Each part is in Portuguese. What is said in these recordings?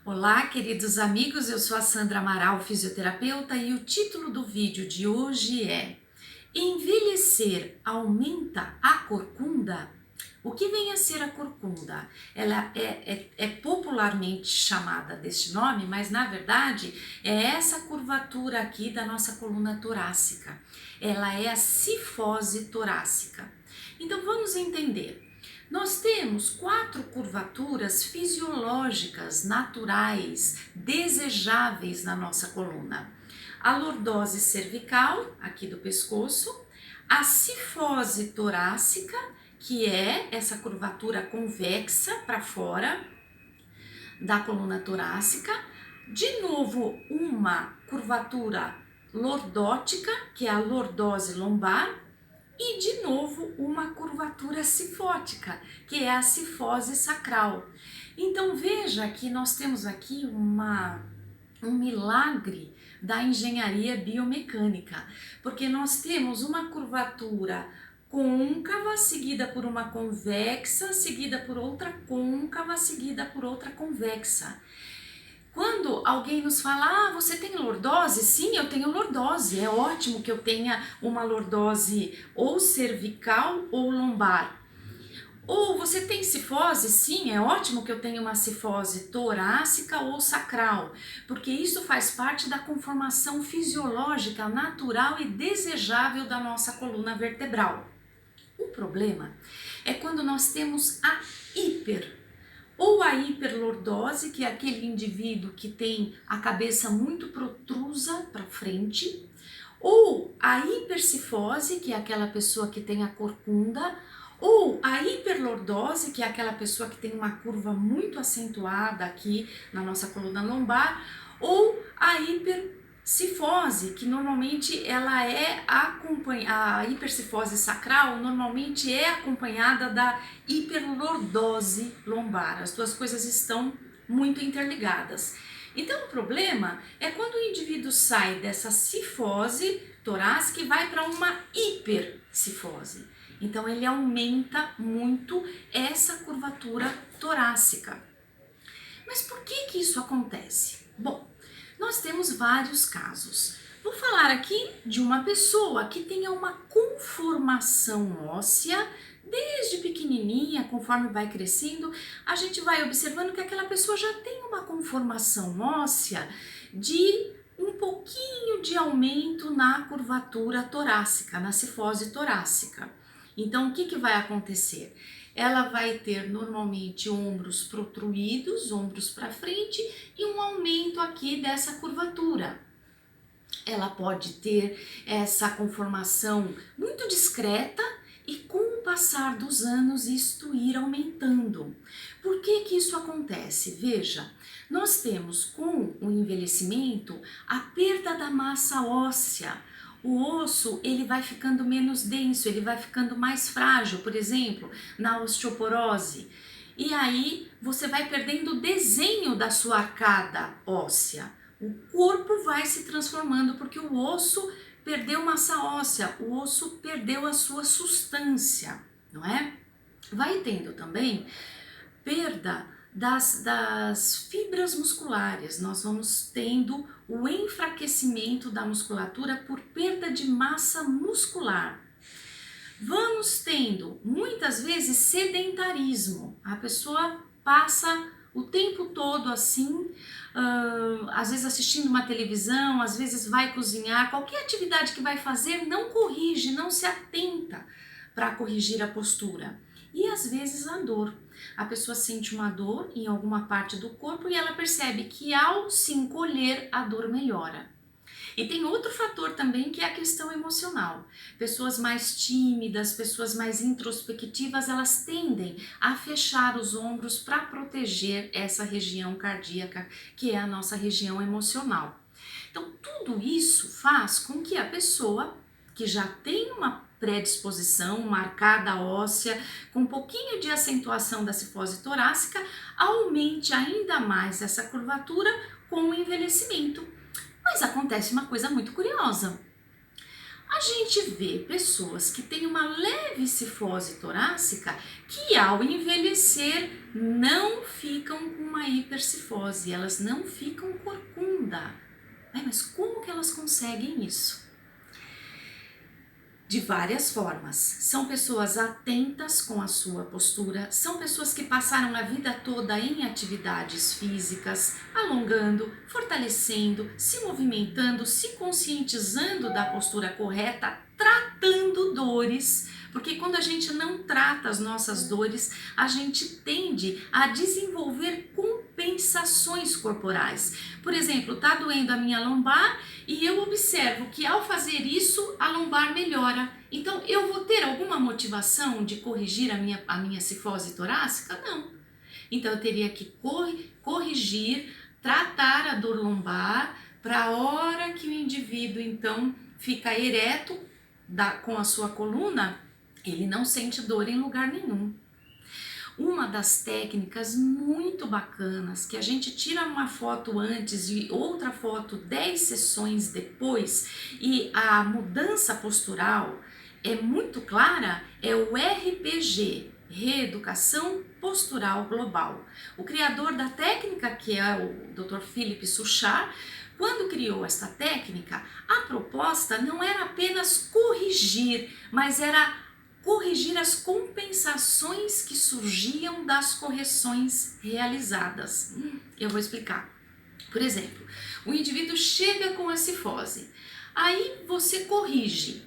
Olá, queridos amigos, eu sou a Sandra Amaral, fisioterapeuta, e o título do vídeo de hoje é: Envelhecer aumenta a corcunda? O que vem a ser a corcunda? Ela é popularmente chamada deste nome, mas na verdade é essa curvatura aqui da nossa coluna torácica. Ela é a cifose torácica. Então vamos entender. Nós temos 4 curvaturas fisiológicas, naturais, desejáveis na nossa coluna. A lordose cervical, aqui do pescoço, a cifose torácica, que é essa curvatura convexa para fora da coluna torácica, de novo uma curvatura lordótica, que é a lordose lombar, e de novo uma curvatura cifótica, que é a cifose sacral. Então veja que nós temos aqui um milagre da engenharia biomecânica, porque nós temos uma curvatura côncava, seguida por uma convexa, seguida por outra côncava, seguida por outra convexa. Quando alguém nos fala, você tem lordose? Sim, eu tenho lordose. É ótimo que eu tenha uma lordose ou cervical ou lombar. Ou você tem cifose? Sim, é ótimo que eu tenha uma cifose torácica ou sacral, porque isso faz parte da conformação fisiológica natural e desejável da nossa coluna vertebral. O problema é quando nós temos a ou a hiperlordose, que é aquele indivíduo que tem a cabeça muito protrusa para frente, ou a hipercifose, que é aquela pessoa que tem a corcunda, ou a hiperlordose, que é aquela pessoa que tem uma curva muito acentuada aqui na nossa coluna lombar, ou a hipercifose, que normalmente ela é a hipercifose sacral normalmente é acompanhada da hiperlordose lombar. As duas coisas estão muito interligadas. Então o problema é quando o indivíduo sai dessa cifose torácica e vai para uma hipercifose. Então ele aumenta muito essa curvatura torácica. Mas por que isso acontece? Bom, nós temos vários casos. Vou falar aqui de uma pessoa que tenha uma conformação óssea desde pequenininha, conforme vai crescendo, a gente vai observando que aquela pessoa já tem uma conformação óssea de um pouquinho de aumento na curvatura torácica, na cifose torácica. Então, o que vai acontecer? Ela vai ter normalmente ombros protruídos, ombros para frente e um aumento aqui dessa curvatura. Ela pode ter essa conformação muito discreta e com o passar dos anos isto ir aumentando. Por que isso acontece? Veja, nós temos com o envelhecimento a perda da massa óssea. O osso ele vai ficando menos denso, ele vai ficando mais frágil, por exemplo, na osteoporose. E aí você vai perdendo o desenho da sua arcada óssea. O corpo vai se transformando porque o osso perdeu massa óssea, o osso perdeu a sua substância, não é? Vai tendo também perda das fibras musculares, nós vamos tendo o enfraquecimento da musculatura por perda de massa muscular. Vamos tendo muitas vezes sedentarismo, a pessoa passa o tempo todo assim, às vezes assistindo uma televisão, às vezes vai cozinhar, qualquer atividade que vai fazer não corrige, não se atenta para corrigir a postura. E às vezes a dor. A pessoa sente uma dor em alguma parte do corpo e ela percebe que ao se encolher a dor melhora. E tem outro fator também que é a questão emocional. Pessoas mais tímidas, pessoas mais introspectivas, elas tendem a fechar os ombros para proteger essa região cardíaca, que é a nossa região emocional. Então, tudo isso faz com que a pessoa que já tem uma predisposição, uma arcada óssea, com um pouquinho de acentuação da cifose torácica, aumente ainda mais essa curvatura com o envelhecimento. Mas acontece uma coisa muito curiosa. A gente vê pessoas que têm uma leve cifose torácica que ao envelhecer não ficam com uma hipercifose, elas não ficam corcunda. Mas como que elas conseguem isso? De várias formas. São pessoas atentas com a sua postura, são pessoas que passaram a vida toda em atividades físicas, alongando, fortalecendo, se movimentando, se conscientizando da postura correta, tratando dores, porque quando a gente não trata as nossas dores, a gente tende a desenvolver compensações corporais. Por exemplo, tá doendo a minha lombar e eu observo que ao fazer isso a lombar melhora. Então eu vou ter alguma motivação de corrigir a minha cifose torácica? Não. Então eu teria que corrigir, tratar a dor lombar para a hora que o indivíduo então fica ereto com a sua coluna, ele não sente dor em lugar nenhum. Uma das técnicas muito bacanas, que a gente tira uma foto antes e outra foto 10 sessões depois e a mudança postural é muito clara, é o RPG, Reeducação Postural Global. O criador da técnica, que é o Dr. Philip Suchard, quando criou esta técnica, a proposta não era apenas corrigir, mas era corrigir as compensações que surgiam das correções realizadas. Eu vou explicar. Por exemplo, o indivíduo chega com a cifose, aí você corrige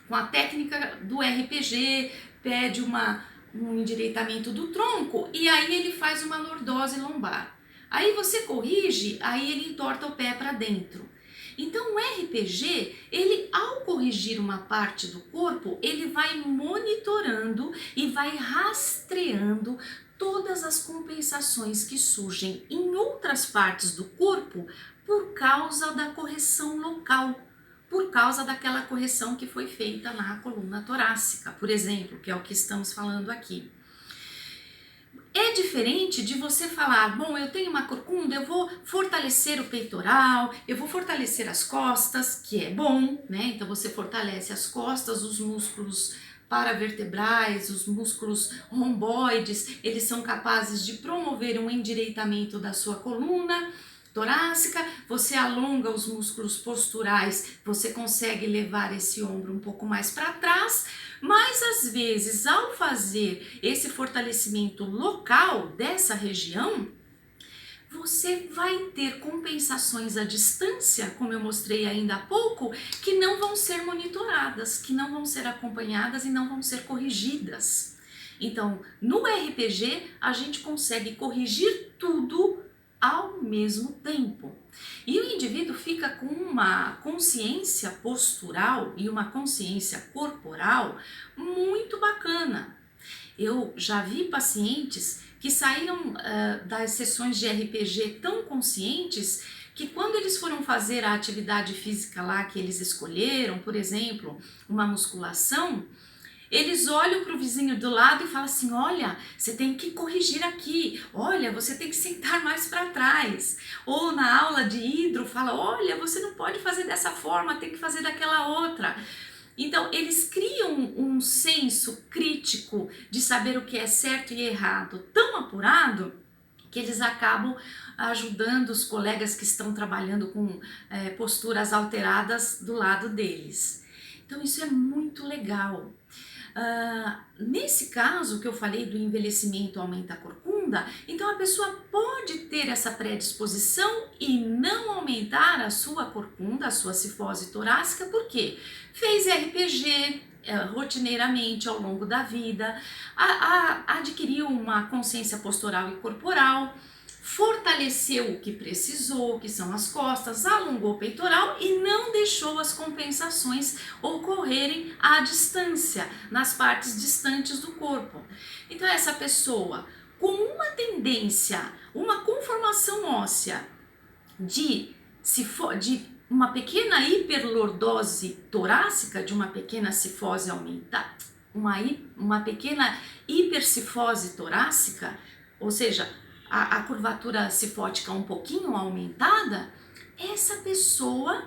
com a técnica do RPG, pede um endireitamento do tronco e aí ele faz uma lordose lombar. Aí você corrige, aí ele entorta o pé para dentro. Então o RPG, ele ao corrigir uma parte do corpo, ele vai monitorando e vai rastreando todas as compensações que surgem em outras partes do corpo por causa da correção local, por causa daquela correção que foi feita na coluna torácica, por exemplo, que é o que estamos falando aqui. É diferente de você falar, bom, eu tenho uma corcunda, eu vou fortalecer o peitoral, eu vou fortalecer as costas, que é bom, né? Então você fortalece as costas, os músculos paravertebrais, os músculos romboides, eles são capazes de promover um endireitamento da sua coluna torácica, você alonga os músculos posturais, você consegue levar esse ombro um pouco mais para trás, mas às vezes ao fazer esse fortalecimento local dessa região, você vai ter compensações à distância, como eu mostrei ainda há pouco, que não vão ser monitoradas, que não vão ser acompanhadas e não vão ser corrigidas. Então, no RPG, a gente consegue corrigir tudo ao mesmo tempo. E o indivíduo fica com uma consciência postural e uma consciência corporal muito bacana. Eu já vi pacientes que saíram das sessões de RPG tão conscientes que quando eles foram fazer a atividade física lá que eles escolheram, por exemplo, uma musculação, eles olham para o vizinho do lado e falam assim, olha, você tem que corrigir aqui, olha, você tem que sentar mais para trás. Ou na aula de hidro fala, olha, você não pode fazer dessa forma, tem que fazer daquela outra. Então, eles criam um senso crítico de saber o que é certo e errado tão apurado que eles acabam ajudando os colegas que estão trabalhando com posturas alteradas do lado deles. Então, isso é muito legal. Nesse caso que eu falei do envelhecimento aumenta a corcunda, então a pessoa pode ter essa predisposição e não aumentar a sua corcunda, a sua cifose torácica, porque fez RPG rotineiramente ao longo da vida, adquiriu uma consciência postural e corporal, fortaleceu o que precisou, que são as costas, alongou o peitoral e não deixou as compensações ocorrerem à distância, nas partes distantes do corpo. Então essa pessoa com uma tendência, uma conformação óssea de uma pequena hiperlordose torácica, de uma pequena cifose aumentada, uma pequena hipercifose torácica, ou seja, a curvatura cifótica um pouquinho aumentada, essa pessoa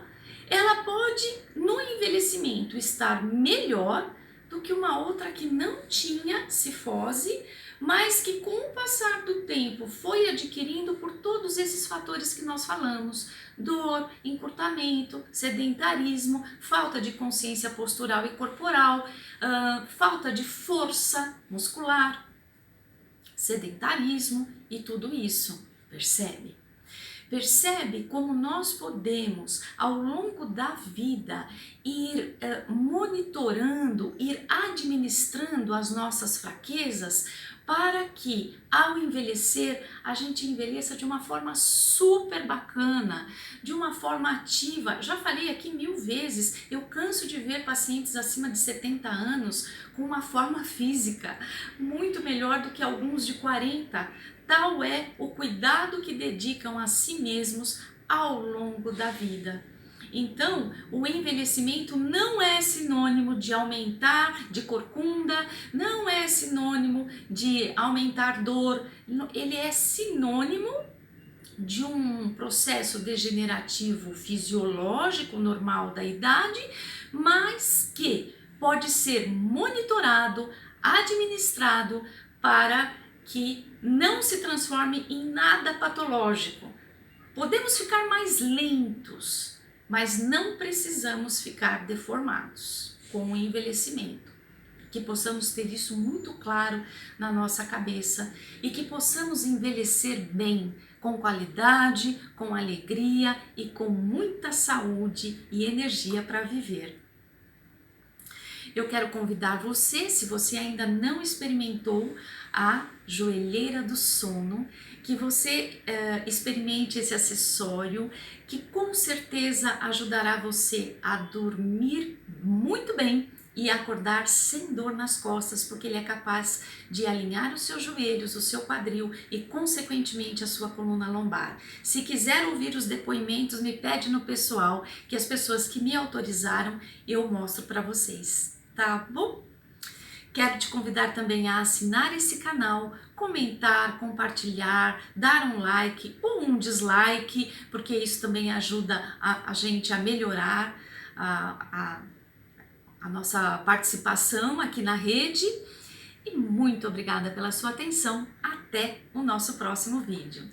ela pode, no envelhecimento, estar melhor do que uma outra que não tinha cifose, mas que com o passar do tempo foi adquirindo por todos esses fatores que nós falamos: dor, encurtamento, sedentarismo, falta de consciência postural e corporal, falta de força muscular, sedentarismo e tudo isso, percebe? Percebe como nós podemos, ao longo da vida, ir monitorando, ir administrando as nossas fraquezas para que, ao envelhecer, a gente envelheça de uma forma super bacana, de uma forma ativa. Já falei aqui 1000 vezes, eu canso de ver pacientes acima de 70 anos com uma forma física muito melhor do que alguns de 40. Tal é o cuidado que dedicam a si mesmos ao longo da vida. Então, o envelhecimento não é sinônimo de aumentar de corcunda, não é sinônimo de aumentar dor, ele é sinônimo de um processo degenerativo fisiológico normal da idade, mas que pode ser monitorado, administrado para que não se transforme em nada patológico. Podemos ficar mais lentos, mas não precisamos ficar deformados com o envelhecimento. Que possamos ter isso muito claro na nossa cabeça e que possamos envelhecer bem, com qualidade, com alegria e com muita saúde e energia para viver. Eu quero convidar você, se você ainda não experimentou a joelheira do sono, que você experimente esse acessório que com certeza ajudará você a dormir muito bem e acordar sem dor nas costas, porque ele é capaz de alinhar os seus joelhos, o seu quadril e consequentemente a sua coluna lombar. Se quiser ouvir os depoimentos, me pede no pessoal, que as pessoas que me autorizaram eu mostro para vocês, tá bom? Quero te convidar também a assinar esse canal, comentar, compartilhar, dar um like ou um dislike, porque isso também ajuda a gente a melhorar a nossa participação aqui na rede. E muito obrigada pela sua atenção. Até o nosso próximo vídeo.